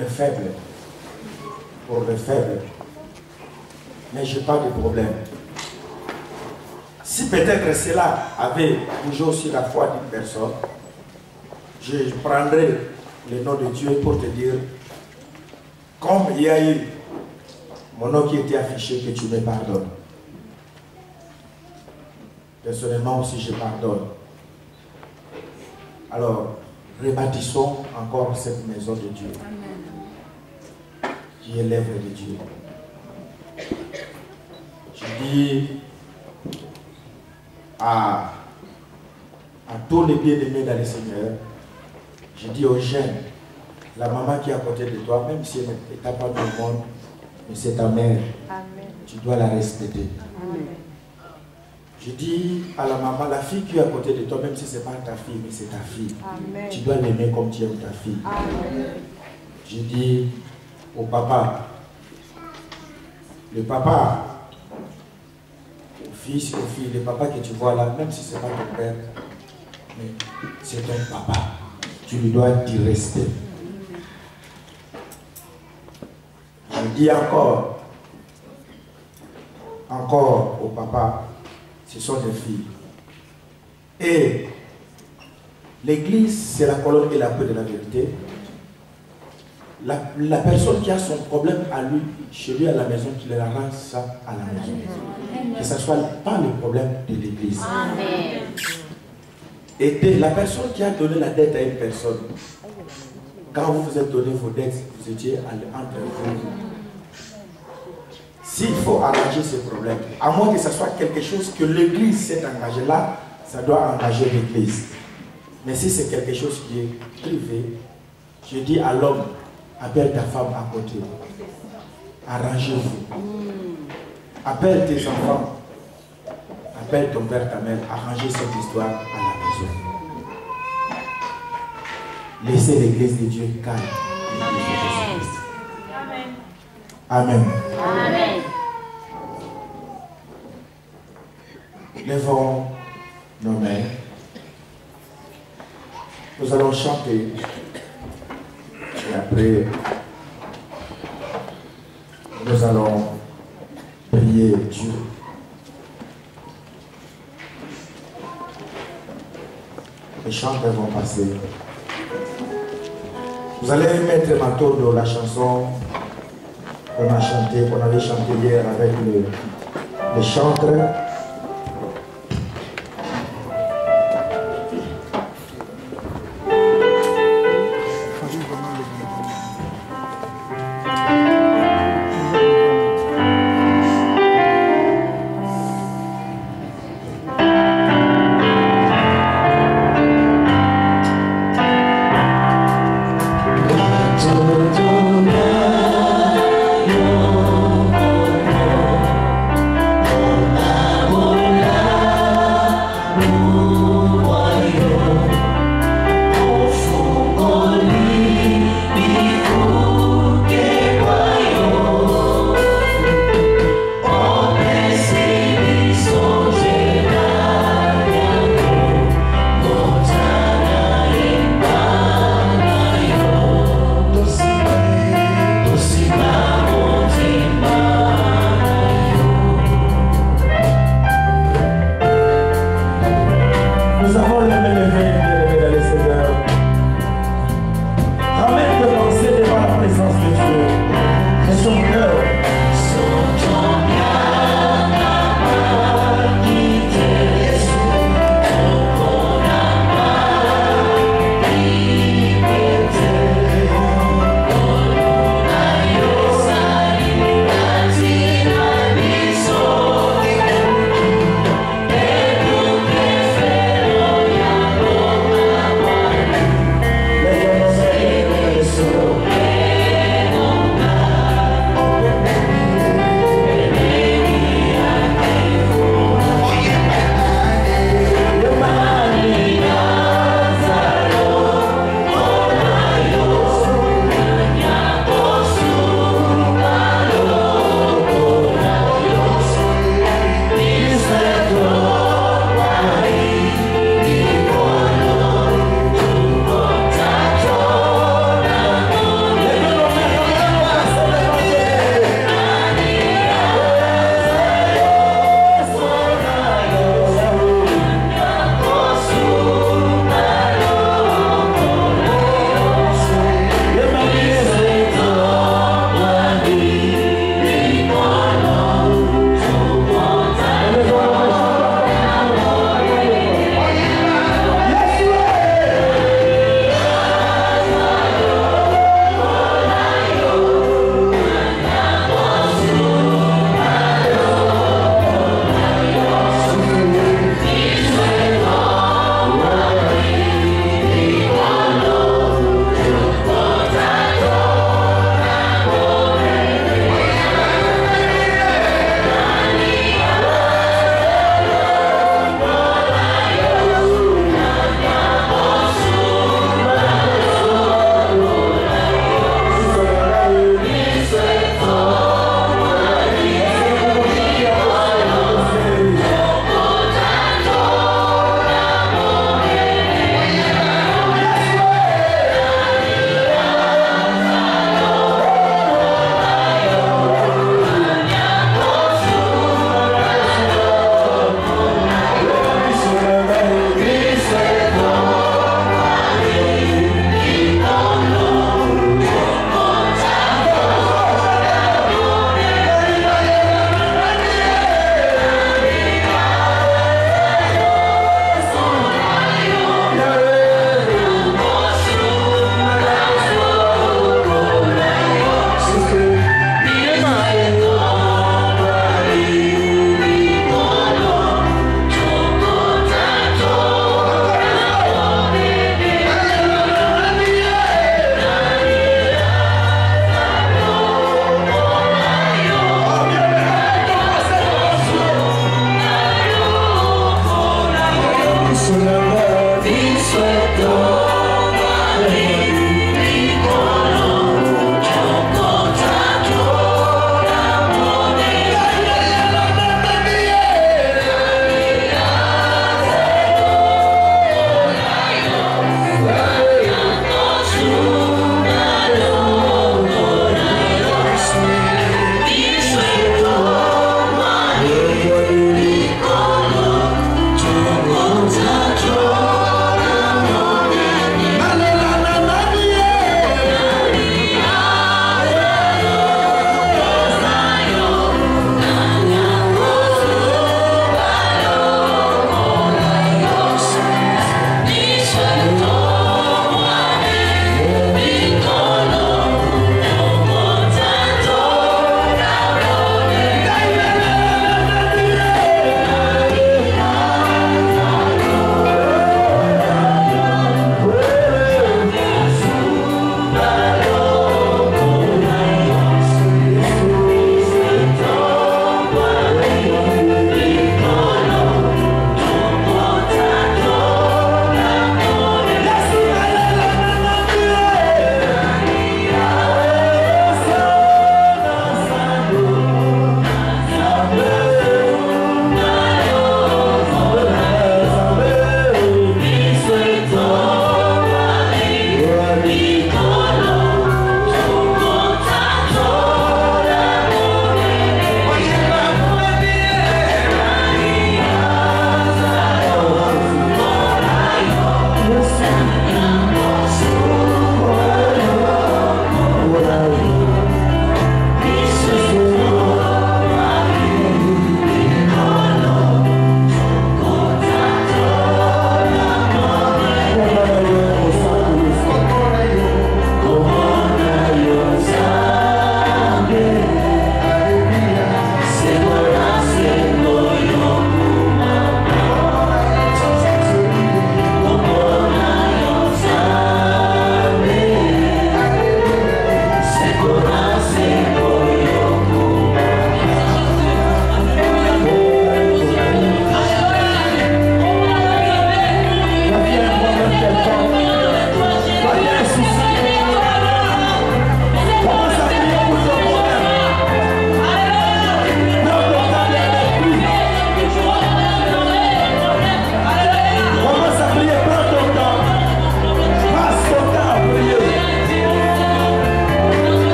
les faibles. Pour les faibles. Mais je n'ai pas de problème. Si peut-être cela avait bougé aussi la foi d'une personne, je prendrai le nom de Dieu pour te dire, comme il y a eu mon nom qui était affiché, que tu me pardonnes. Personnellement aussi, je pardonne. Alors, rebâtissons encore cette maison de Dieu. Amen. Qui est l'œuvre de Dieu. Je dis à tous les bien-aimés dans le Seigneur, je dis aux jeunes, la maman qui est à côté de toi, même si elle n'est pas du monde, mais c'est ta mère. Amen. Tu dois la respecter. Amen. Je dis à la maman, la fille qui est à côté de toi, même si ce n'est pas ta fille, mais c'est ta fille. Amen. Tu dois l'aimer comme tu aimes ta fille. Amen. Je dis au papa, le papa, au fils, aux filles, le papa que tu vois là, même si ce n'est pas ton père, mais c'est ton papa. Tu lui dois du respect. Je dis encore au papa, ce sont des filles. Et l'église, c'est la colonne et la queue de la vérité. La personne qui a son problème à lui, chez lui à la maison, qu'il rend ça à la maison. Que ce ne soit pas le problème de l'église. Amen. Et la personne qui a donné la dette à une personne, quand vous vous êtes donné vos dettes, vous étiez entre vous. S'il faut arranger ce problème, à moins que ce soit quelque chose que l'église s'est engagée là, ça doit engager l'église. Mais si c'est quelque chose qui est privé, je dis à l'homme, appelle ta femme à côté. Arrangez-vous. Appelle tes enfants. Appelle ton père, ta mère. Arrangez cette histoire à la maison. Laissez l'église de Dieu calme. Amen. Amen. Lèvons nos mains. Nous allons chanter. Et après, nous allons prier Dieu. Les chants vont passer. Vous allez mettre ma tour de la chanson qu'on a chanté, qu'on avait chanté hier avec les chantres. What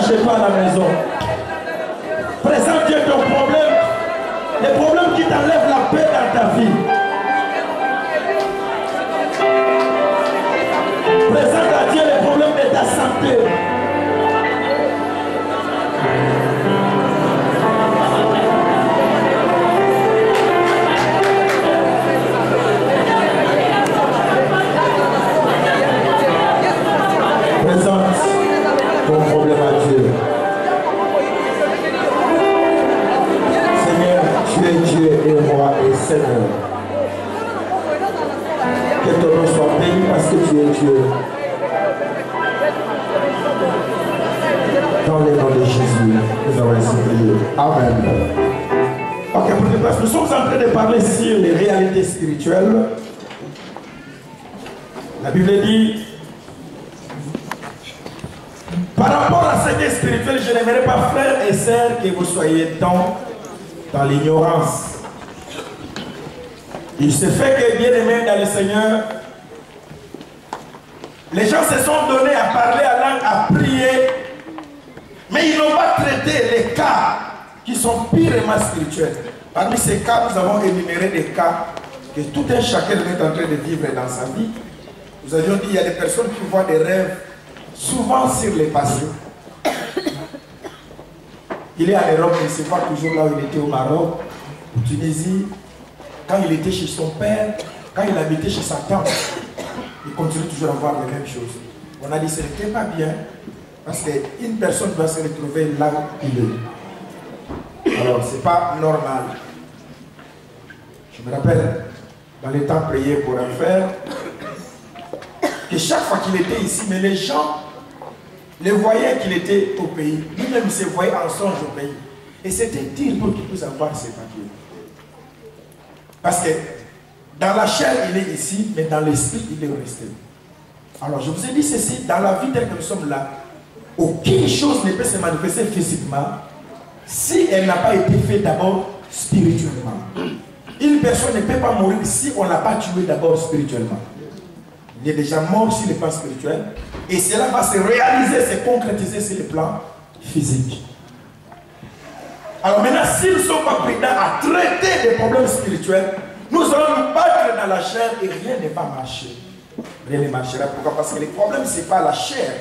chez toi à la maison. Présente Dieu ton problème, les problèmes qui t'enlèvent la paix dans ta vie. Présente à Dieu les problèmes de ta santé. Présente ton problème à Dieu. Seigneur, tu es Dieu et roi et Seigneur. Que ton nom soit béni parce que tu es Dieu. Dans le nom de Jésus, nous avons ainsi prié. Amen. Ok, prenez place. Nous sommes en train de parler sur les réalités spirituelles. La Bible dit, par rapport à ce qui est spirituel, je n'aimerais pas, frères et sœurs, que vous soyez dans l'ignorance. Il se fait que, bien aimés dans le Seigneur, les gens se sont donnés à parler à langue, à prier, mais ils n'ont pas traité les cas qui sont purement spirituels. Parmi ces cas, nous avons énuméré des cas que tout un chacun est en train de vivre dans sa vie. Nous avions dit qu'il y a des personnes qui voient des rêves souvent sur les passés. Il est à l'Europe, il ne sait pas toujours là où il était au Maroc, en Tunisie, quand il était chez son père, quand il habitait chez sa tante. Il continue toujours à voir les mêmes choses. On a dit que ce n'était pas bien, parce qu'une personne doit se retrouver là où il est. Alors, ce n'est pas normal. Je me rappelle, dans les temps priés pour un frère, que chaque fois qu'il était ici, mais les gens le voyaient qu'il était au pays. Lui-même, il se voyait en songe au pays. Et c'était dire pour qu'il puisse avoir ses papiers. Parce que dans la chair, il est ici, mais dans l'esprit, il est resté. Alors, je vous ai dit ceci, dans la vie telle que nous sommes là, aucune chose ne peut se manifester physiquement si elle n'a pas été faite d'abord spirituellement. Une personne ne peut pas mourir si on ne l'a pas tué d'abord spirituellement. Il est déjà mort sur le plan spirituel et cela va se réaliser, se concrétiser sur le plan physique. Alors maintenant, s'ils ne sont pas prudents à traiter des problèmes spirituels, nous allons nous battre dans la chair et rien ne va marcher. Rien ne marchera. Pourquoi? Parce que le problème, ce n'est pas la chair.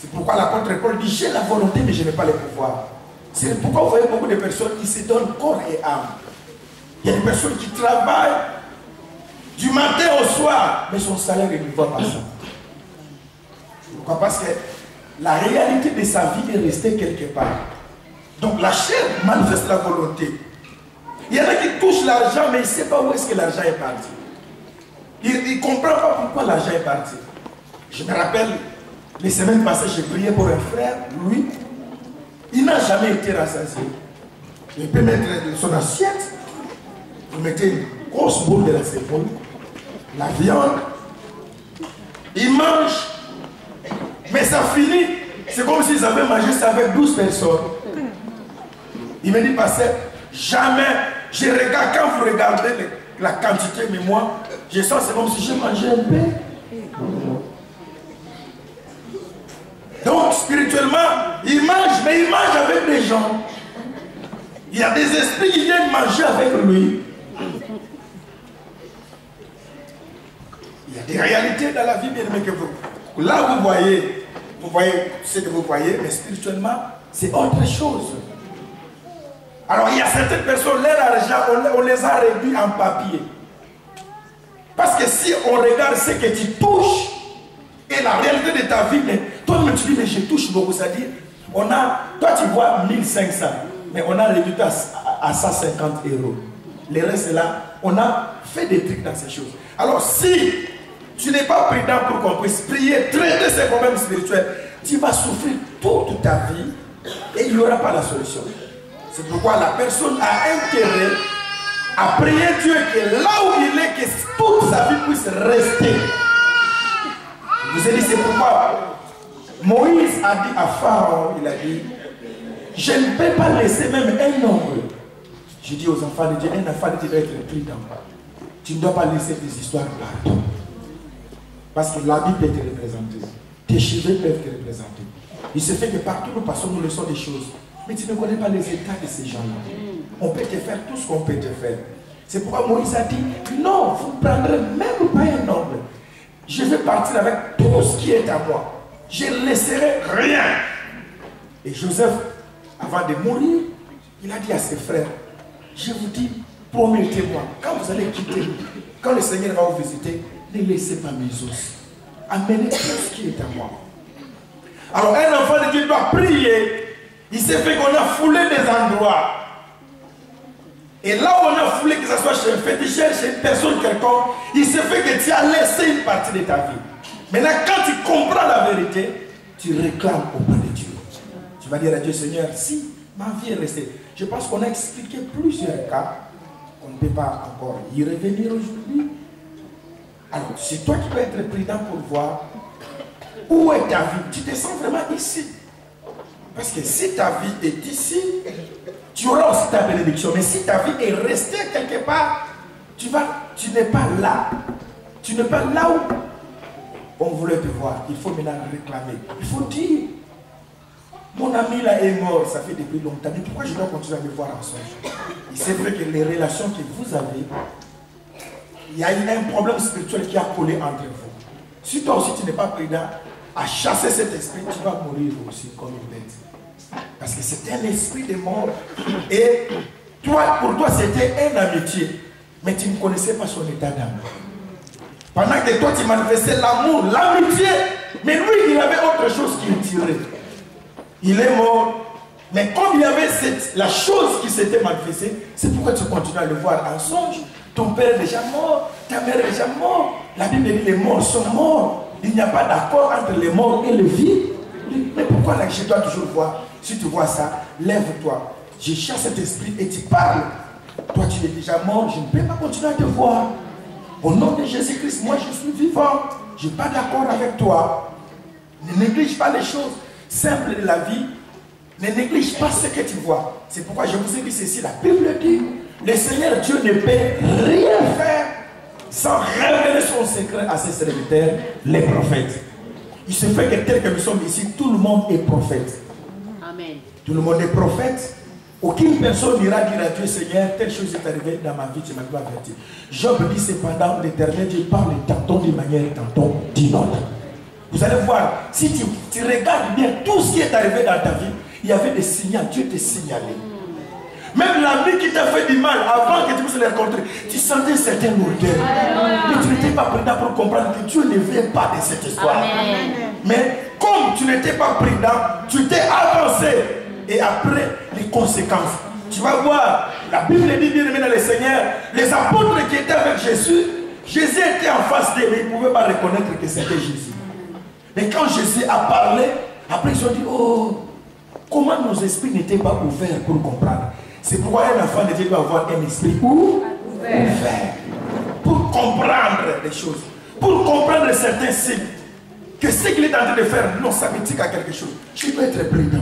C'est pourquoi l'apôtre Paul dit, j'ai la volonté mais je n'ai pas le pouvoir. C'est pourquoi vous voyez beaucoup de personnes qui se donnent corps et âme. Il y a des personnes qui travaillent du matin au soir, mais son salaire ne va pas ça. Pourquoi? Parce que la réalité de sa vie est restée quelque part. Donc la chair manifeste la volonté. Il y en a qui touchent l'argent, mais il ne sait pas où est-ce que l'argent est parti. Il ne comprend pas pourquoi l'argent est parti. Je me rappelle, les semaines passées, j'ai prié pour un frère, lui, il n'a jamais été rassasié. Il peut mettre son assiette, vous mettez une grosse boule de la cérémonie, la viande, il mange, mais ça finit. C'est comme s'ils avaient mangé ça avec 12 personnes. Il me dit, pasteur, jamais, je regarde, quand vous regardez la quantité, mais moi, je sens c'est comme si j'ai mangé un peu. Donc, spirituellement, il mange, mais il mange avec des gens. Il y a des esprits qui viennent manger avec lui. Il y a des réalités dans la vie, bien aimé, que vous. Là, vous voyez ce que vous voyez, mais spirituellement, c'est autre chose. Alors, il y a certaines personnes, leur argent, on les a réduits en papier. Parce que si on regarde ce que tu touches, et la réalité de ta vie, mais toi, tu dis, mais je touche beaucoup, c'est-à-dire, toi, tu vois 1500, mais on a réduit à 150 €. Le reste, là, on a fait des trucs dans ces choses. Alors, si tu n'es pas prudent pour qu'on puisse prier, traiter ces problèmes spirituels, tu vas souffrir toute ta vie et il n'y aura pas la solution. C'est pourquoi la personne a intérêt à prier Dieu que là où il est, que toute sa vie puisse rester. Je vous ai dit, c'est pourquoi Moïse a dit à Pharaon, il a dit, je ne peux pas laisser même un homme. Je dis aux enfants de Dieu, un enfant de Dieu doit être prudent. Tu ne dois pas laisser des histoires partout. Parce que la vie peut te représenter. Tes cheveux peuvent te représenter. Il se fait que partout nous passons, nous leçons des choses. Mais tu ne connais pas les états de ces gens-là. On peut te faire tout ce qu'on peut te faire. C'est pourquoi Moïse a dit, non, vous ne prendrez même pas un noble. Je vais partir avec tout ce qui est à moi. Je ne laisserai rien. Et Joseph, avant de mourir, il a dit à ses frères, je vous dis, promettez-moi, quand vous allez quitter, quand le Seigneur va vous visiter, ne laissez pas mes os. Amenez tout ce qui est à moi. Alors un enfant de Dieu doit prier. Il s'est fait qu'on a foulé des endroits. Et là où on a foulé, que ce soit chez un féticheur, chez une personne quelconque, il s'est fait que tu as laissé une partie de ta vie. Maintenant, quand tu comprends la vérité, tu réclames auprès de Dieu. Tu vas dire à Dieu, Seigneur, si ma vie est restée. Je pense qu'on a expliqué plusieurs cas qu'on ne peut pas encore y revenir aujourd'hui. Alors, c'est toi qui peux être prudent pour voir où est ta vie. Tu te sens vraiment ici. Parce que si ta vie est ici, tu auras aussi ta bénédiction. Mais si ta vie est restée quelque part, tu n'es pas là. Tu n'es pas là où on voulait te voir. Il faut maintenant réclamer. Il faut dire, mon ami là est mort, ça fait depuis longtemps. Mais pourquoi je dois continuer à me voir en songe? C'est vrai que les relations que vous avez, il y a eu un problème spirituel qui a collé entre vous. Si toi aussi tu n'es pas prudent à chasser cet esprit, tu vas mourir aussi comme une bête. Parce que c'est un esprit de mort. Et toi, pour toi, c'était une amitié. Mais tu ne connaissais pas son état d'âme. Pendant que toi, tu manifestais l'amour, l'amitié. Mais lui, il avait autre chose qui le tirait. Il est mort. Mais comme il y avait la chose qui s'était manifestée, c'est pourquoi tu continues à le voir en songe. Ton père est déjà mort, ta mère est déjà morte. La Bible dit les morts sont morts. Il n'y a pas d'accord entre les morts et les vies. Mais pourquoi là, je dois toujours voir? Si tu vois ça, lève-toi. Je chasse cet esprit et tu parles. Toi, tu es déjà mort, je ne peux pas continuer à te voir. Au nom de Jésus-Christ, moi, je suis vivant. Je ne suis pas d'accord avec toi. Ne néglige pas les choses simples de la vie. Ne néglige pas ce que tu vois. C'est pourquoi je vous ai dit ceci. La Bible dit, le Seigneur Dieu ne peut rien faire sans révéler son secret à ses serviteurs, les prophètes. Il se fait que tel que nous sommes ici, tout le monde est prophète. Amen. Tout le monde est prophète. Aucune personne n'ira dire à Dieu, Seigneur, telle chose est arrivée dans ma vie, tu m'as pas averti. Job dit cependant, l'Éternel Dieu parle tantôt d'une manière, tantôt d'une autre. Vous allez voir, si tu regardes bien tout ce qui est arrivé dans ta vie, il y avait des signaux, Dieu t'a signalé. Même l'ami qui t'a fait du mal, avant que tu puisses le rencontrer, tu sentais une certaine lourdeur. Mais tu n'étais pas prudent pour comprendre que Dieu ne vient pas de cette histoire. Amen. Mais comme tu n'étais pas prudent, tu t'es avancé. Et après, les conséquences. Tu vas voir, la Bible dit bien aimé dans le Seigneur, les apôtres qui étaient avec Jésus, Jésus était en face d'eux, mais ils ne pouvaient pas reconnaître que c'était Jésus. Mais quand Jésus a parlé, après ils ont dit, oh, comment nos esprits n'étaient pas ouverts pour comprendre. C'est pourquoi un enfant de Dieu doit avoir un esprit ouvert. Pour comprendre les choses. Pour comprendre certains signes. Que ce qu'il est en train de faire, non, ça me tique à quelque chose. Je dois être prudent.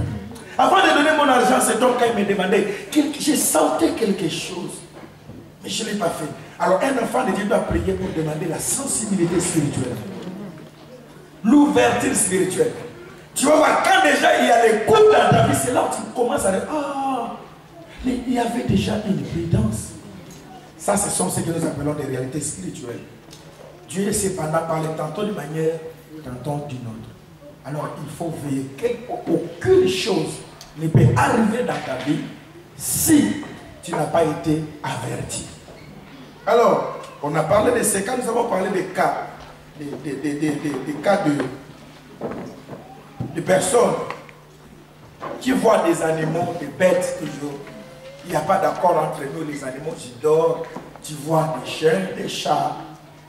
Avant de donner mon argent, cet homme, quand il me demandait, je sentais quelque chose. Mais je ne l'ai pas fait. Alors un enfant de Dieu doit prier pour demander la sensibilité spirituelle. L'ouverture spirituelle. Tu vas voir, quand déjà il y a les coups dans ta vie, c'est là où tu commences à dire, ah, mais il y avait déjà une prudence. Ça, ce sont ce que nous appelons des réalités spirituelles. Dieu cependant parle tantôt d'une manière, tantôt d'une autre. Alors il faut veiller qu'aucune chose ne peut arriver dans ta vie si tu n'as pas été averti. Alors, on a parlé de ces cas, nous avons parlé des cas, des cas de personnes qui voient des animaux, des bêtes toujours. Il n'y a pas d'accord entre nous, les animaux, tu dors, tu vois des chiens, des chats.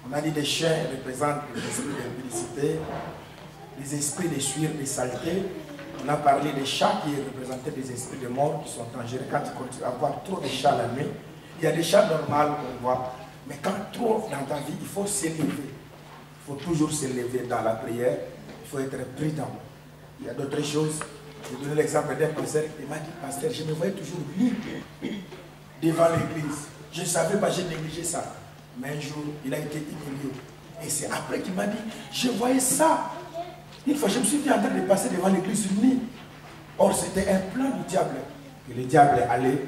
On a dit des chiens représentent les esprits d'impudicité, les esprits de sueur, de saleté. On a parlé des chats qui représentaient des esprits de mort qui sont dangereux quand tu continues à voir trop de chats la nuit. Il y a des chats normaux qu'on voit, mais quand trop dans ta vie, il faut s'élever. Il faut toujours s'élever dans la prière, il faut être prudent. Il y a d'autres choses. Je vais donner l'exemple d'un pasteur qui m'a dit, pasteur, je me voyais toujours nu devant l'église. Je ne savais pas, j'ai négligé ça. Mais un jour, il a été humilié. Et c'est après qu'il m'a dit, je voyais ça. Une fois, je me suis vu en train de passer devant l'église unie. Or, c'était un plan du diable. Et le diable allait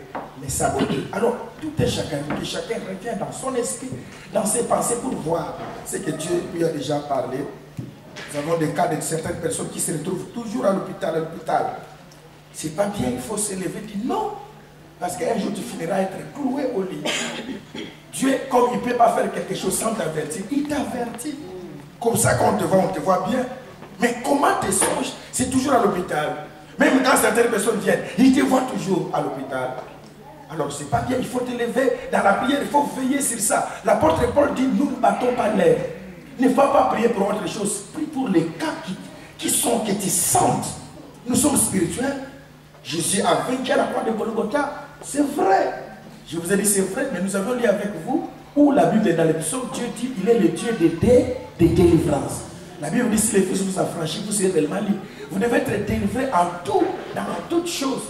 les saboter. Alors, tout est chacun, que chacun revient dans son esprit, dans ses pensées pour voir ce que Dieu lui a déjà parlé. Nous avons des cas de certaines personnes qui se retrouvent toujours à l'hôpital, C'est pas bien, il faut se lever et dire non. Parce qu'un jour, tu finiras à être cloué au lit. Dieu, comme il ne peut pas faire quelque chose sans t'avertir, il t'avertit. Comme ça, quand on te voit bien. Mais comment te songes? C'est toujours à l'hôpital. Même quand certaines personnes viennent, ils te voient toujours à l'hôpital. Alors, c'est pas bien, il faut te lever dans la prière, il faut veiller sur ça. L'apôtre Paul dit, nous ne battons pas l'air. Ne faut pas prier pour autre chose. Prie pour les cas qui te sentent. Nous sommes spirituels. Jésus a vaincu à la croix de Golgotha. C'est vrai. Je vous ai dit c'est vrai, mais nous avons lu avec vous où la Bible est dans les psaumes. Dieu dit il est le Dieu de délivrance. La Bible dit si les fils vous affranchissent, vous serez tellement libres. Vous devez être délivré en tout, dans toutes choses.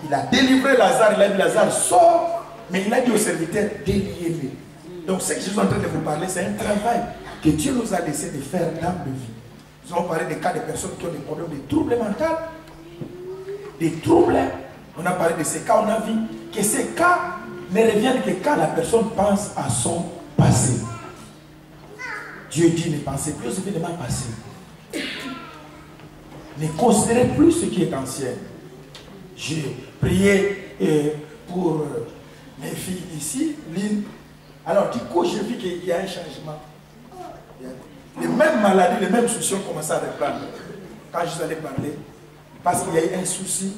Il a délivré Lazare, il a dit Lazare sort, mais il a dit au serviteur déliez-le. Donc ce que je suis en train de vous parler, c'est un travail que Dieu nous a laissé de faire dans nos vies. Nous avons parlé des cas de personnes qui ont des problèmes de troubles mentaux, des troubles. On a parlé de ces cas, on a vu que ces cas ne reviennent que quand la personne pense à son passé. Dieu dit ne pensez plus aux événements passés. Ne considérez plus ce qui est ancien. J'ai prié pour mes filles ici, Lynn. Alors du coup, j'ai vu qu'il y a un changement. Les mêmes maladies, les mêmes soucis ont commencé à reprendre. Quand je suis allé parler, parce qu'il y a eu un souci,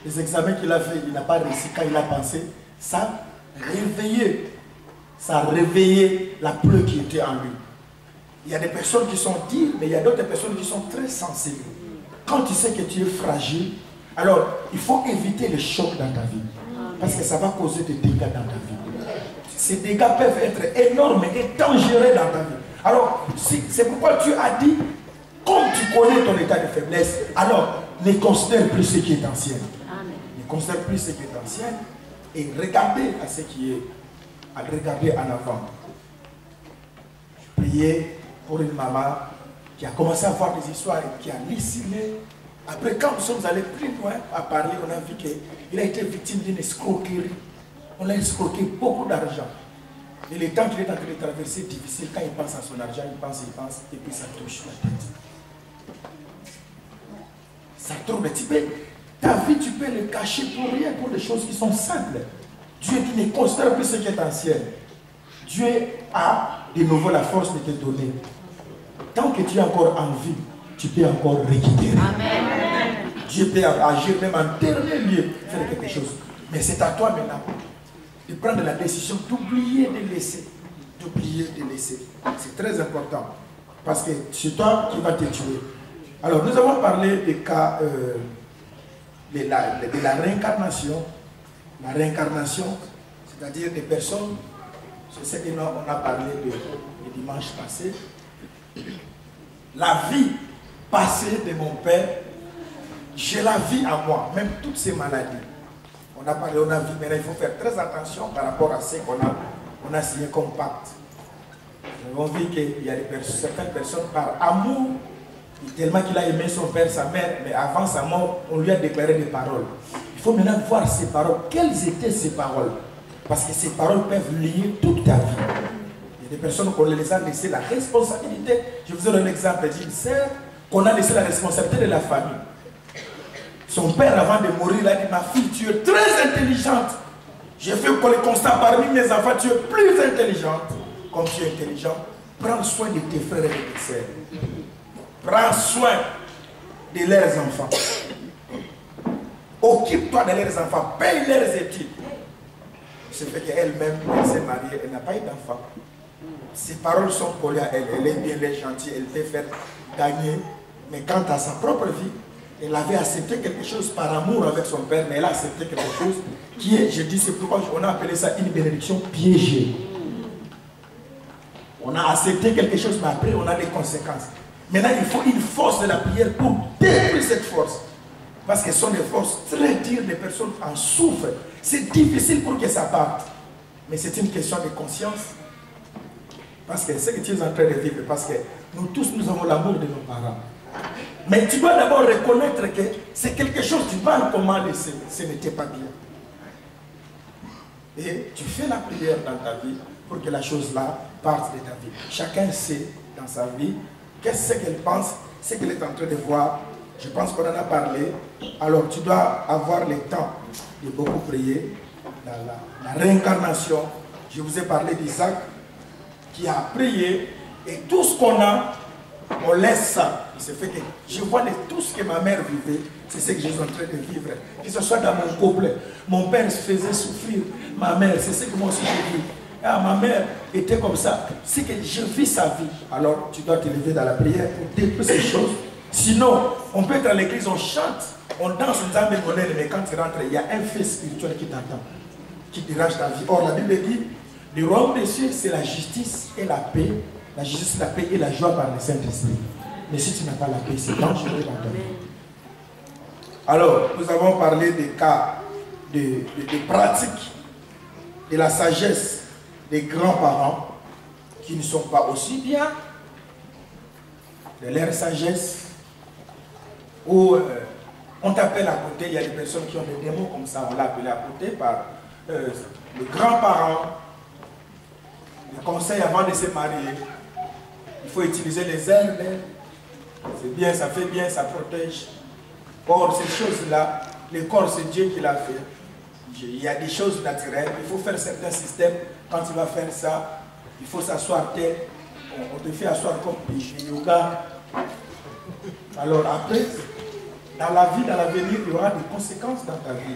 les examens qu'il a fait, il n'a pas réussi quand il a pensé, ça a réveillé la pleure qui était en lui. Il y a des personnes qui sont dures, mais il y a d'autres personnes qui sont très sensibles. Quand tu sais que tu es fragile, alors il faut éviter les chocs dans ta vie. Parce que ça va causer des dégâts dans ta vie. Ces dégâts peuvent être énormes et dangereux dans ta vie. Alors, c'est pourquoi Dieu a dit, comme tu connais ton état de faiblesse, alors ne considère plus ce qui est ancien. Ne considère plus ce qui est ancien et regardez à ce qui est, à regarder en avant. Je priais pour une maman qui a commencé à voir des histoires et qui a lissiné. Après, quand nous sommes allés plus loin à parler, on a vu qu'il a été victime d'une escroquerie. On l'a escroqué beaucoup d'argent. Et le temps qu'il est en train de traverser, c'est difficile. Quand il pense à son argent, il pense, et puis ça touche la tête. Ça tourne. Ta vie, tu peux le cacher pour rien, pour des choses qui sont simples. Dieu ne considère plus ce qui est ancien. Dieu a de nouveau la force de te donner. Tant que tu es encore en vie, tu peux encore récupérer. Amen. Dieu peut agir même en dernier lieu, faire quelque chose. Mais c'est à toi maintenant de prendre la décision d'oublier de laisser. D'oublier de laisser. C'est très important. Parce que c'est toi qui vas te tuer. Alors, nous avons parlé des cas de la réincarnation. La réincarnation, c'est-à-dire des personnes, c'est ce qu'on a parlé le dimanche passé. La vie passée de mon père, je la vis à moi, même toutes ces maladies. On a parlé, on a vu, mais là, il faut faire très attention par rapport à ce qu'on a signé comme pacte. Nous avons vu qu'il y a certaines personnes par amour, tellement qu'il a aimé son père, sa mère, mais avant sa mort, on lui a déclaré des paroles. Il faut maintenant voir ces paroles. Quelles étaient ces paroles? Parce que ces paroles peuvent lier toute ta vie. Il y a des personnes qu'on les a laissé la responsabilité. Je vous donne un exemple d'une sœur qu'on a laissé la responsabilité de la famille. Son père, avant de mourir, il a dit, ma fille, tu es très intelligente. J'ai fait le constat parmi mes enfants, tu es plus intelligente. Comme tu es intelligente, prends soin de tes frères et de tes sœurs. Prends soin de leurs enfants. Occupe-toi de leurs enfants. Paye leurs études. C'est fait qu'elle-même, elle s'est mariée, elle n'a pas eu d'enfant. Ses paroles sont collées à elle. Elle est bien, elle est gentille, elle peut faire gagner. Mais quant à sa propre vie, elle avait accepté quelque chose par amour avec son père, mais elle a accepté quelque chose qui est, je dis, c'est pourquoi on a appelé ça une bénédiction piégée. On a accepté quelque chose, mais après on a des conséquences. Maintenant, il faut une force de la prière pour détruire cette force. Parce que ce sont des forces très dures, les personnes en souffrent. C'est difficile pour que ça parte. Mais c'est une question de conscience. Parce que ce que tu es en train de vivre, parce que nous tous, nous avons l'amour de nos parents. Mais tu dois d'abord reconnaître que c'est quelque chose, tu vas comment laisser, ce n'était pas bien. Et tu fais la prière dans ta vie pour que la chose-là parte de ta vie. Chacun sait dans sa vie qu'est-ce qu'elle pense, ce qu'elle est en train de voir. Je pense qu'on en a parlé. Alors tu dois avoir le temps de beaucoup prier. La réincarnation, je vous ai parlé d'Isaac qui a prié et tout ce qu'on a, on laisse ça. Il se fait que je vois tout ce que ma mère vivait, c'est ce que je suis en train de vivre. Que ce soit dans mon couple, mon père se faisait souffrir, ma mère, c'est ce que moi aussi j'ai vu. Ah, ma mère était comme ça, c'est que je vis sa vie. Alors tu dois te lever dans la prière pour détruire ces choses. Sinon, on peut être à l'église, on chante, on danse, on dit mais quand tu rentres, il y a un fait spirituel qui t'attend, qui dérange ta vie. Or, la Bible dit, le royaume des cieux, c'est la justice et la paix. La justice, la paix et la joie par le Saint-Esprit. Mais si tu n'as pas la paix, c'est dangereux dans ta vie. Alors, nous avons parlé des cas, de pratiques, de la sagesse des grands-parents qui ne sont pas aussi bien, de leur sagesse, où on t'appelle à côté, il y a des personnes qui ont des démons comme ça, on l'a appelé à côté par les grands-parents. Les conseils avant de se marier, il faut utiliser les herbes, c'est bien, ça fait bien, ça protège. Or, ces choses-là, le corps, c'est Dieu qui l'a fait. Il y a des choses naturelles, il faut faire certains systèmes. Quand tu vas faire ça, il faut s'asseoir tête. On te fait asseoir comme du yoga. Alors après, dans la vie, dans l'avenir, il y aura des conséquences dans ta vie.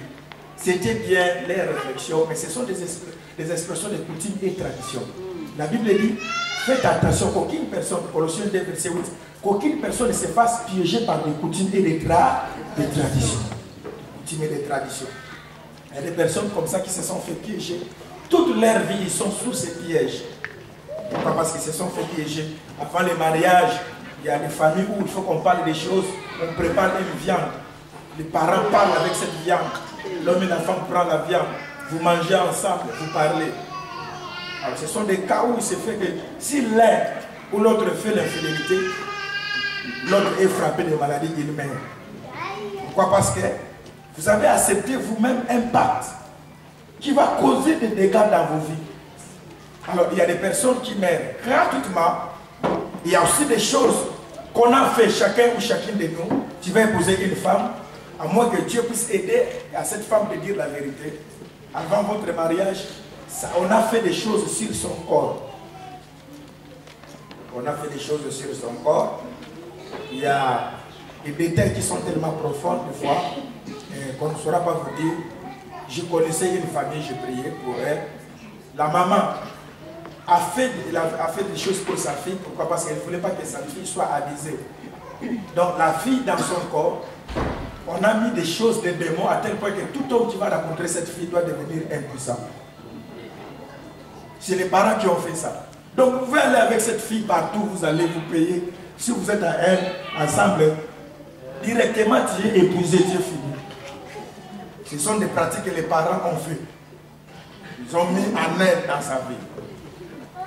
C'était bien les réflexions, mais ce sont des expressions de coutumes et traditions. La Bible dit, faites attention qu'aucune personne, Colossiens 2, verset 8, qu'aucune personne ne se fasse piéger par des coutumes et des traditions. Coutumes et des traditions. Il y a des personnes comme ça qui se sont fait piéger. Toute leur vie, ils sont sous ces pièges. Pourquoi? Parce qu'ils se sont fait piéger. Avant les mariages, il y a des familles où il faut qu'on parle des choses, on prépare une viande. Les parents parlent avec cette viande. L'homme et la femme prennent la viande. Vous mangez ensemble, vous parlez. Alors ce sont des cas où il se fait que si l'un ou l'autre fait l'infidélité, l'autre est frappé de maladie, il meurt. Pourquoi? Parce que vous avez accepté vous-même un pacte qui va causer des dégâts dans vos vies. Alors il y a des personnes qui meurent gratuitement. Il y a aussi des choses qu'on a fait chacun ou chacune de nous. Tu vas épouser une femme, à moins que Dieu puisse aider à cette femme de dire la vérité. Avant votre mariage, on a fait des choses sur son corps. On a fait des choses sur son corps. Il y a des détails qui sont tellement profonds des fois qu'on ne saura pas vous dire. Je connaissais une famille, je priais pour elle. La maman a fait des choses pour sa fille. Pourquoi? Parce qu'elle ne voulait pas que sa fille soit abusée. Donc la fille dans son corps, on a mis des choses, des démons, à tel point que tout homme qui va rencontrer cette fille doit devenir impuissant. C'est les parents qui ont fait ça. Donc vous pouvez aller avec cette fille partout, vous allez vous payer. Si vous êtes à elle, ensemble, directement tu es épousé, tu es fini. Ce sont des pratiques que les parents ont fait. Ils ont mis en aide dans sa vie.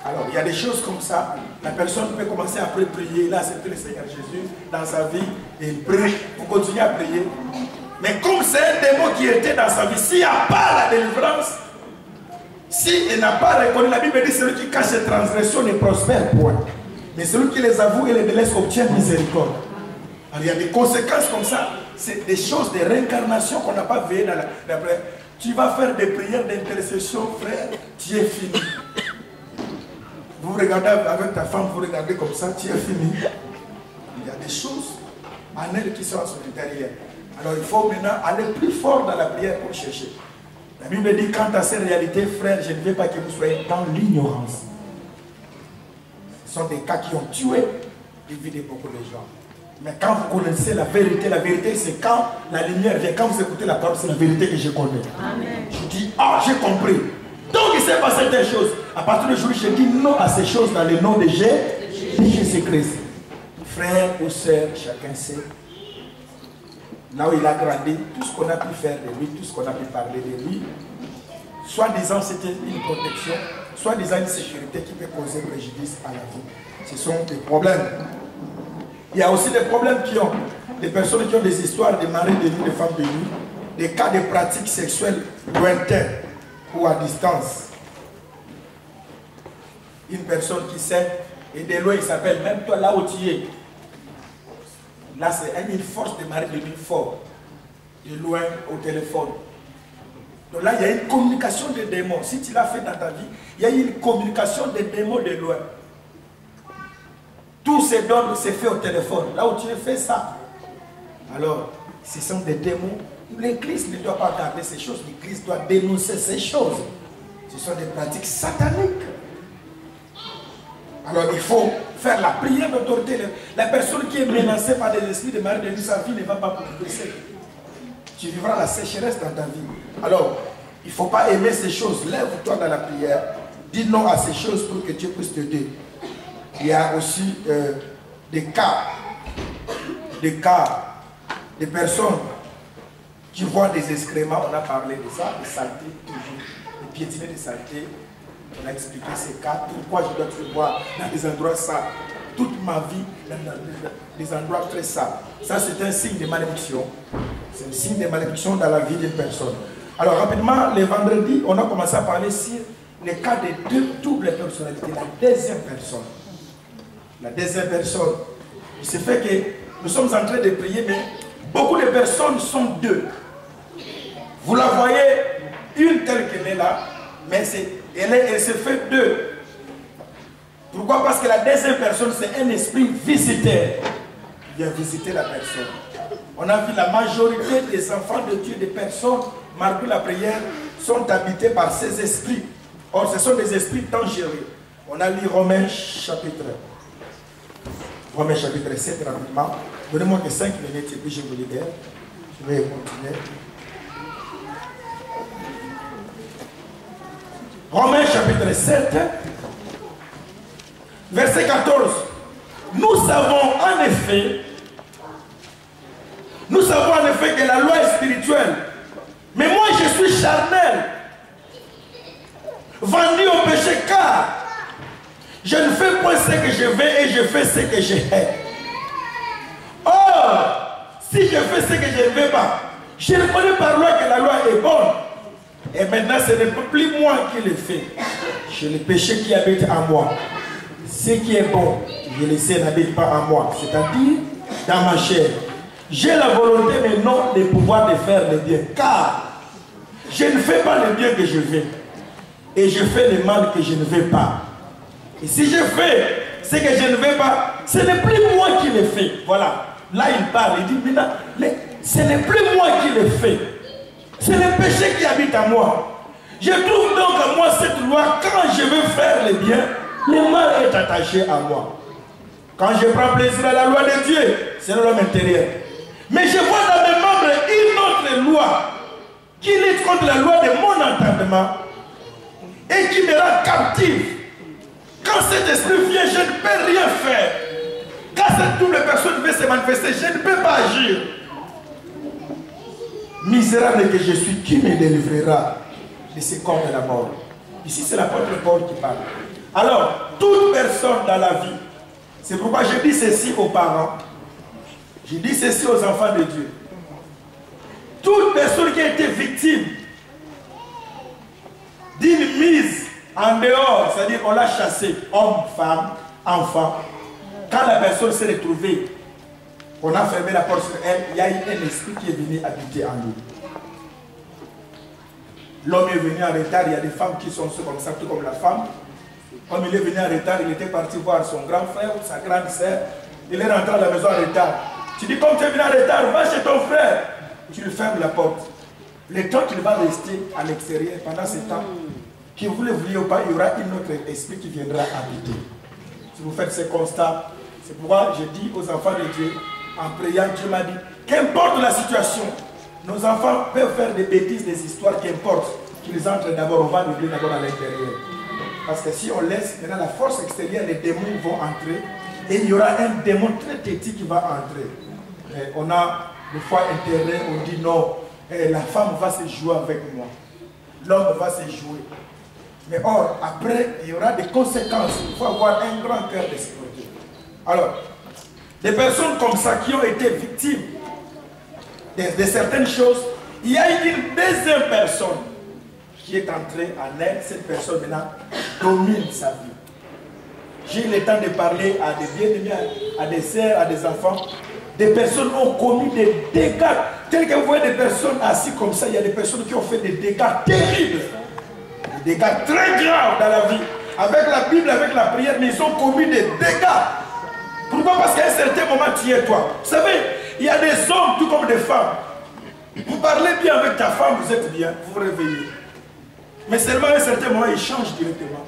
Alors il y a des choses comme ça. La personne peut commencer à prier. Là, c'était le Seigneur Jésus dans sa vie. Et il prie. Vous continuez à prier. Mais comme c'est un démon qui était dans sa vie, s'il n'y a pas la délivrance, s'il n'a pas reconnu, la Bible dit celui qui cache ses transgressions ne prospère point. Mais celui qui les avoue et les délaisse obtient miséricorde. Alors il y a des conséquences comme ça. C'est des choses de réincarnation qu'on n'a pas veillé dans la prière. Tu vas faire des prières d'intercession, frère, tu es fini. Vous regardez avec ta femme, vous regardez comme ça, tu es fini. Il y a des choses en elle qui sont à son intérieur. Alors il faut maintenant aller plus fort dans la prière pour chercher. La Bible dit, quant à ces réalités, frère, je ne veux pas que vous soyez dans l'ignorance. Ce sont des cas qui ont tué les vies de beaucoup de gens. Mais quand vous connaissez la vérité c'est quand la lumière vient, quand vous écoutez la parole, c'est la vérité que je connais. Amen. Je dis, ah, j'ai compris. Donc il s'est passé des choses. À partir du jour où je dis non à ces choses dans le nom de Jésus-Christ. Frère ou sœur, chacun sait. Là où il a grandi, tout ce qu'on a pu faire de lui, tout ce qu'on a pu parler de lui, soi-disant c'était une protection, soi-disant une sécurité qui peut causer préjudice à la vie. Ce sont des problèmes. Il y a aussi des problèmes qui ont des personnes qui ont des histoires de maris de nuit, de femmes de nuit, des cas de pratiques sexuelles lointaines ou à distance. Une personne qui sait, et de loin il s'appelle, même toi là où tu es, là c'est une force de mari de nuit fort, de loin au téléphone. Donc là il y a une communication des démons. Si tu l'as fait dans ta vie, il y a une communication des démons de loin. Tout se donne, c'est fait au téléphone. Là où tu as fait ça. Alors, ce sont des démons. L'Église ne doit pas garder ces choses. L'Église doit dénoncer ces choses. Ce sont des pratiques sataniques. Alors, il faut faire la prière d'autorité. La personne qui est menacée par des esprits de mari de nuit, sa vie ne va pas progresser. Tu vivras la sécheresse dans ta vie. Alors, il ne faut pas aimer ces choses. Lève-toi dans la prière. Dis non à ces choses pour que Dieu puisse t'aider. Il y a aussi des cas de personnes qui voient des excréments. On a parlé de ça, de saleté, toujours, de piétiner de saleté. On a expliqué ces cas. Pourquoi je dois te voir dans des endroits sales toute ma vie, dans des endroits très sales. Ça, c'est un signe de malédiction. C'est un signe de malédiction dans la vie d'une personne. Alors, rapidement, le vendredi, on a commencé à parler sur les cas de deux doubles personnalités. La deuxième personne. La deuxième personne. C'est fait que nous sommes en train de prier, mais beaucoup de personnes sont deux. Vous la voyez, une telle qu'elle est là, mais elle se fait deux. Pourquoi? Parce que la deuxième personne, c'est un esprit visiteur qui vient visiter la personne. On a vu la majorité des enfants de Dieu, des personnes, malgré la prière, sont habités par ces esprits. Or, ce sont des esprits dangereux. On a lu Romains chapitre 7 rapidement. Donnez-moi que 5 minutes et puis je vous libère. Je vais continuer. Romains chapitre 7, verset 14. Nous savons en effet que la loi est spirituelle. Mais moi je suis charnel, vendu au péché, car je ne fais point ce que je veux et je fais ce que je hais. Or, si je fais ce que je ne veux pas, je reconnais par loi que la loi est bonne. Et maintenant, ce n'est plus moi qui le fais. C'est le péché qui habite en moi. Ce qui est bon, je le sais, n'habite pas en moi. C'est-à-dire, dans ma chair. J'ai la volonté, mais non le pouvoir de faire le bien. Car je ne fais pas le bien que je veux. Et je fais le mal que je ne veux pas. Et si je fais ce que je ne veux pas, ce n'est plus moi qui le fais. Voilà. Là, il parle. Il dit, maintenant, ce n'est plus moi qui le fais. C'est le péché qui habite en moi. Je trouve donc à moi cette loi. Quand je veux faire le bien, le mal est attaché à moi. Quand je prends plaisir à la loi de Dieu, c'est l'homme intérieur. Mais je vois dans mes membres une autre loi qui lutte contre la loi de mon entendement et qui me rend captif. Quand cet esprit vient, je ne peux rien faire. Quand cette double personne veut se manifester, je ne peux pas agir. Misérable que je suis, qui me délivrera de ce corps de la mort? Ici, c'est l'apôtre Paul qui parle. Alors, toute personne dans la vie, c'est pourquoi je dis ceci aux parents, je dis ceci aux enfants de Dieu. Toute personne qui a été victime d'une mise en dehors, c'est-à-dire on l'a chassé, homme, femme, enfant, quand la personne s'est retrouvée, on a fermé la porte sur elle, il y a eu un esprit qui est venu habiter en nous. L'homme est venu en retard, il y a des femmes qui sont comme ça, tout comme la femme. Comme il est venu en retard, il était parti voir son grand frère, sa grande sœur. Il est rentré à la maison en retard. Tu dis, comme tu es venu en retard, va chez ton frère. Tu lui fermes la porte. Le temps qu'il va rester à l'extérieur, pendant ce temps, que vous le vouliez ou pas, il y aura un autre esprit qui viendra habiter. Si vous faites ce constat, c'est pourquoi je dis aux enfants de Dieu, en priant, Dieu m'a dit, qu'importe la situation, nos enfants peuvent faire des bêtises, des histoires, qu'importe, qu'ils entrent d'abord, on va vivre d'abord à l'intérieur. Parce que si on laisse, maintenant la force extérieure, les démons vont entrer, et il y aura un démon très petit qui va entrer. Et on a des fois intérêt, on dit non, la femme va se jouer avec moi. L'homme va se jouer. Mais or, après, il y aura des conséquences. Il faut avoir un grand cœur de sécurité. Alors, des personnes comme ça qui ont été victimes de certaines choses, il y a une deuxième personne qui est entrée en elle. Cette personne maintenant domine sa vie. J'ai eu le temps de parler à des bien-aimés, à des sœurs, à des enfants. Des personnes ont commis des dégâts. Tels que vous voyez des personnes assises comme ça, il y a des personnes qui ont fait des dégâts terribles. Des dégâts très graves dans la vie. Avec la Bible, avec la prière, mais ils ont commis des dégâts. Pourquoi? Parce qu'à un certain moment, tu es toi. Vous savez, il y a des hommes tout comme des femmes. Vous parlez bien avec ta femme, vous êtes bien, vous vous réveillez. Mais seulement à un certain moment, il change directement.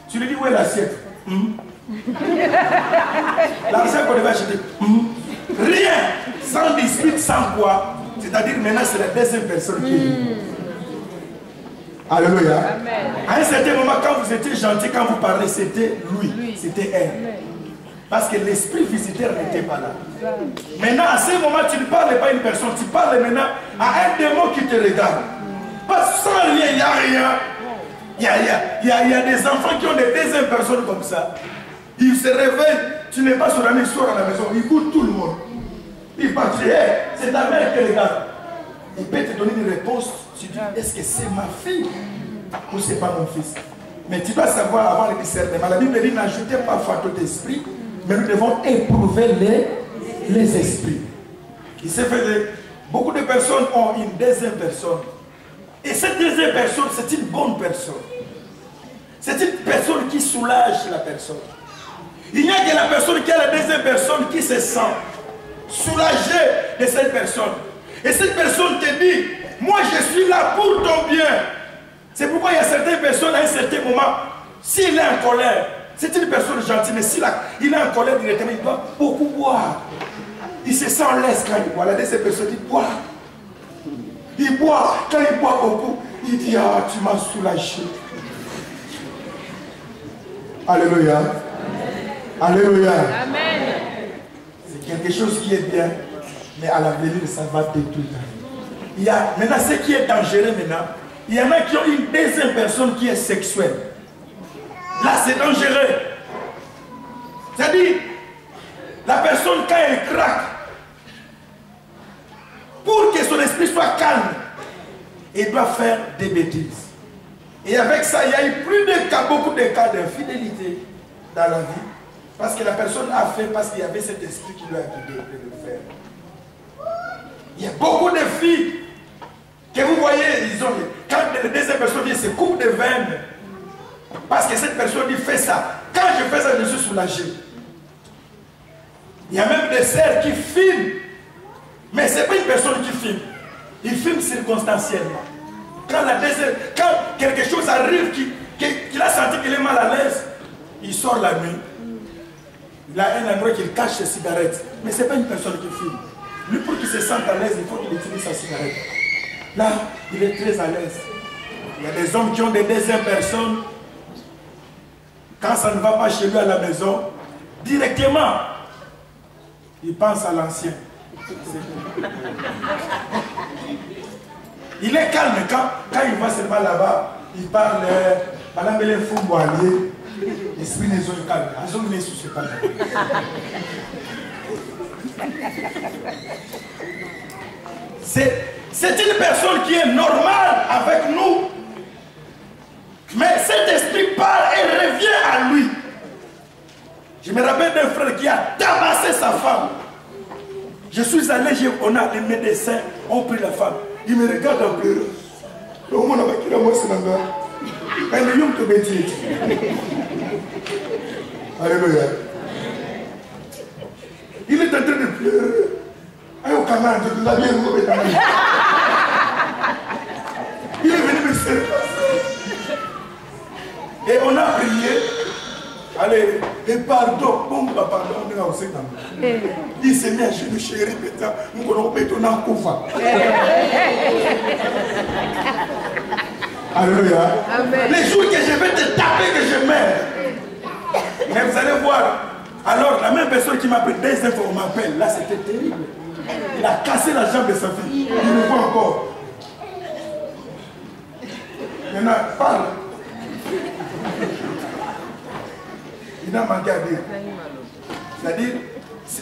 Tu lui dis, où est l'assiette? L'argent qu'on devait acheter. Rien, sans dispute, sans quoi. C'est-à-dire maintenant c'est la deuxième personne qui est. Alléluia. Amen. À un certain moment, quand vous étiez gentil, quand vous parlez, c'était lui, c'était elle. Amen. Parce que l'esprit visiteur n'était pas là. Maintenant, à ce moment, tu ne parles pas à une personne, tu parles maintenant à un démon qui te regarde. Parce que sans rien, il n'y a rien. Il y a des enfants qui ont des deuxièmes personnes comme ça. Ils se réveillent, tu n'es pas sur la maison, à la maison, ils goûtent tout le monde. Ils partent, c'est ta mère qui regarde. Il peut te donner une réponse, tu dis, est-ce que c'est ma fille ou c'est pas mon fils? Mais tu dois savoir avoir le discernement. La Bible dit, n'ajoutez pas faute d'esprit, mais nous devons éprouver les esprits. Il s'est fait beaucoup de personnes ont une deuxième personne. Et cette deuxième personne, c'est une bonne personne. C'est une personne qui soulage la personne. Il n'y a que la personne qui a la deuxième personne qui se sent soulagée de cette personne. Et cette personne te dit, moi je suis là pour ton bien. C'est pourquoi il y a certaines personnes à un certain moment, s'il est en colère, c'est une personne gentille, mais s'il est en colère directement, il doit beaucoup boire. Il se sent l'aise quand il boit. La deuxième personne dit, bois. Il boit. Quand il boit beaucoup, il dit, ah, tu m'as soulagé. Alléluia. Alléluia. Amen. C'est quelque chose qui est bien, mais à l'avenir, ça va détruire. Il y a maintenant ce qui est dangereux maintenant. Il y en a qui ont une deuxième personne qui est sexuelle. Là, c'est dangereux. C'est-à-dire, la personne, quand elle craque, pour que son esprit soit calme, elle doit faire des bêtises. Et avec ça, il y a eu beaucoup de cas d'infidélité dans la vie. Parce que la personne a fait, parce qu'il y avait cet esprit qui lui a guidé de le faire. Il y a beaucoup de filles que vous voyez, quand la deuxième personne vient, c'est coupe de veine. Parce que cette personne dit, fais ça. Quand je fais ça, je suis soulagé. Il y a même des sœurs qui filment. Mais ce n'est pas une personne qui filme. Il filme circonstanciellement. Quand quelque chose arrive, qu'il a senti qu'il est mal à l'aise, il sort la nuit. Il a un endroit qu'il cache ses cigarettes. Mais ce n'est pas une personne qui filme. Lui, pour qu'il se sente à l'aise, il faut qu'il utilise sa cigarette. Là, il est très à l'aise. Il y a des hommes qui ont des deuxièmes personnes. Quand ça ne va pas chez lui à la maison, directement, il pense à l'ancien. Il est calme quand il va seulement là-bas, il parle, madame elle est fou, boalier, l'esprit n'est pas calme. Azom n'est sous ce calme. C'est une personne qui est normale avec nous. Mais cet esprit part et revient à lui. Je me rappelle d'un frère qui a tabassé sa femme. Je suis allé, on a les médecins, ont pris la femme. Il me regarde en pleurant. Alléluia. Il est en train de pleurer. Il est venu me serrer. Et on a prié. Allez, et pardon, bon pardon, on est aussi dans le. Il s'est mis à genoux, chéri, pétain, nous allons péter dans le couvert. Alléluia. Les jours que je vais te taper, que je meurs. Mais vous allez voir. Alors, la même personne qui m'a pris des infos, on m'appelle. Là, c'était terrible. Il a cassé la jambe de sa fille. Il me voit encore. Maintenant, parle. Il n'a manqué à dire. C'est-à-dire,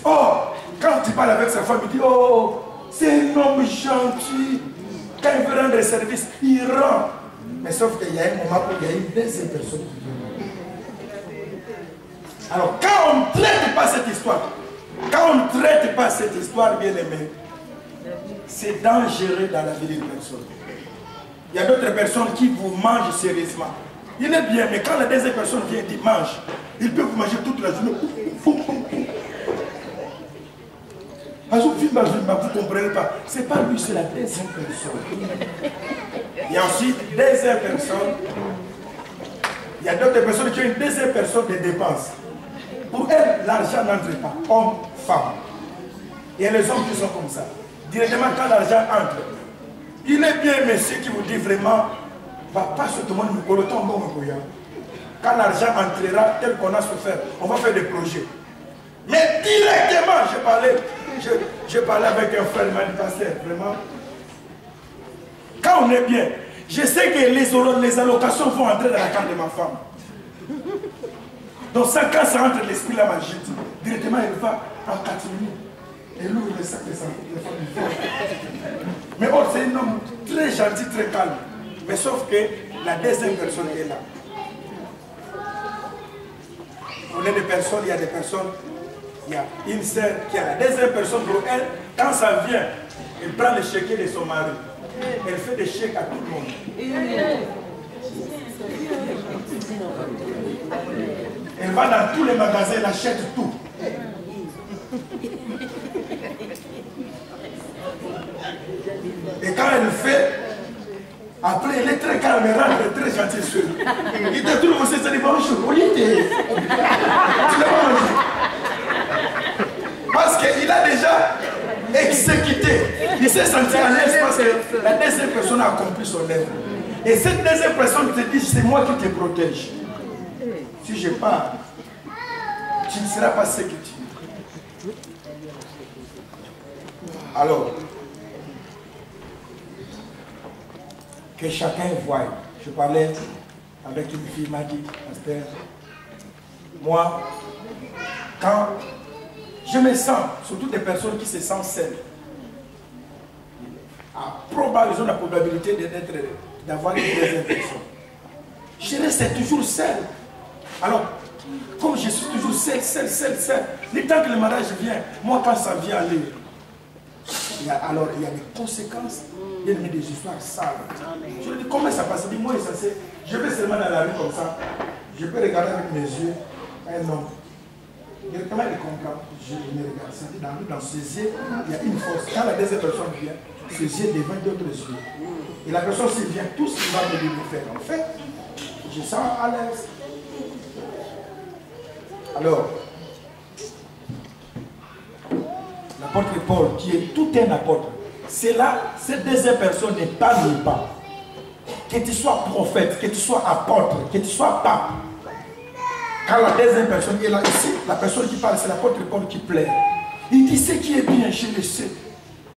oh, quand tu parles avec sa femme, il dit, oh, c'est un homme gentil. Quand il veut rendre service, il rend. Mais sauf qu'il y a un moment où il y a une deuxième personne qui vient. Alors, quand on ne traite pas cette histoire, bien aimé, c'est dangereux dans la vie d'une personne. Il y a d'autres personnes qui vous mangent sérieusement. Il est bien, mais quand la deuxième personne vient et dit mange, il peut vous manger toute la journée. Vous ne comprenez pas. Ce n'est pas lui, c'est la deuxième personne. Il y a aussi une deuxième personne. Il y a d'autres personnes qui ont une deuxième personne de dépenses. Pour elles, l'argent n'entre pas. Homme, femme. Il y a les hommes qui sont comme ça. Directement, quand l'argent entre, il est bien, monsieur, qui vous dit vraiment, pas sur tout le monde, quand l'argent entrera, tel qu'on a souffert, on va faire des projets. Mais directement, je parlais avec un frère, il m'a dit, pasteur, vraiment, quand on est bien, je sais que les allocations vont entrer dans la carte de ma femme. Donc ça, quand ça entre l'esprit là, ma jette, directement, elle va en 4 minutes. Elle ouvre le sac de sa femme. Mais oh, c'est un homme très gentil, très calme. Mais sauf que la deuxième personne est là. On est des personnes, il y a des personnes, il y a une sœur qui a la deuxième personne pour elle. Quand ça vient, elle prend le chéquier de son mari. Elle fait des chèques à tout le monde. Elle va dans tous les magasins, elle achète tout. Et quand elle fait, après elle est très calme, elle rentre très gentille sur lui. Il te trouve aussi, ça dit bonjour. Oui, tu l'as pas mangé. Parce qu'il a déjà exécuté. Il s'est senti à l'aise parce que la deuxième personne a accompli son œuvre. Et cette deuxième personne te dit, c'est moi qui te protège. Si je pars, tu ne seras pas ce que tu es. Alors, que chacun voie. Je parlais avec une fille, m'a dit, pasteur, moi, quand je me sens, surtout des personnes qui se sentent seules, ils ont la probabilité d'avoir une deuxième personne. Je reste toujours seul. Alors, comme je suis toujours seul, le temps que le mariage vient, moi quand ça vient aller, il y a des conséquences, il y a des histoires sales. Je lui dis, comment ça passe? Il dit, moi, je vais seulement dans la rue comme ça, je peux regarder avec mes yeux un homme. Directement, il comprend, je me regarde. Dans ses yeux, il y a une force. Quand la deuxième personne vient, ses yeux devant d'autres yeux. Et la personne, s'il vient, tout ce qu'il va me faire. En fait, je sens à l'aise. Alors, l'apôtre Paul, qui est tout un apôtre, c'est là, cette deuxième personne n'est pas nulle part. Que tu sois prophète, que tu sois apôtre, que tu sois pape. Quand la deuxième personne est là, ici, la personne qui parle, c'est l'apôtre Paul qui plaît. Il dit ce qui est bien, je le sais.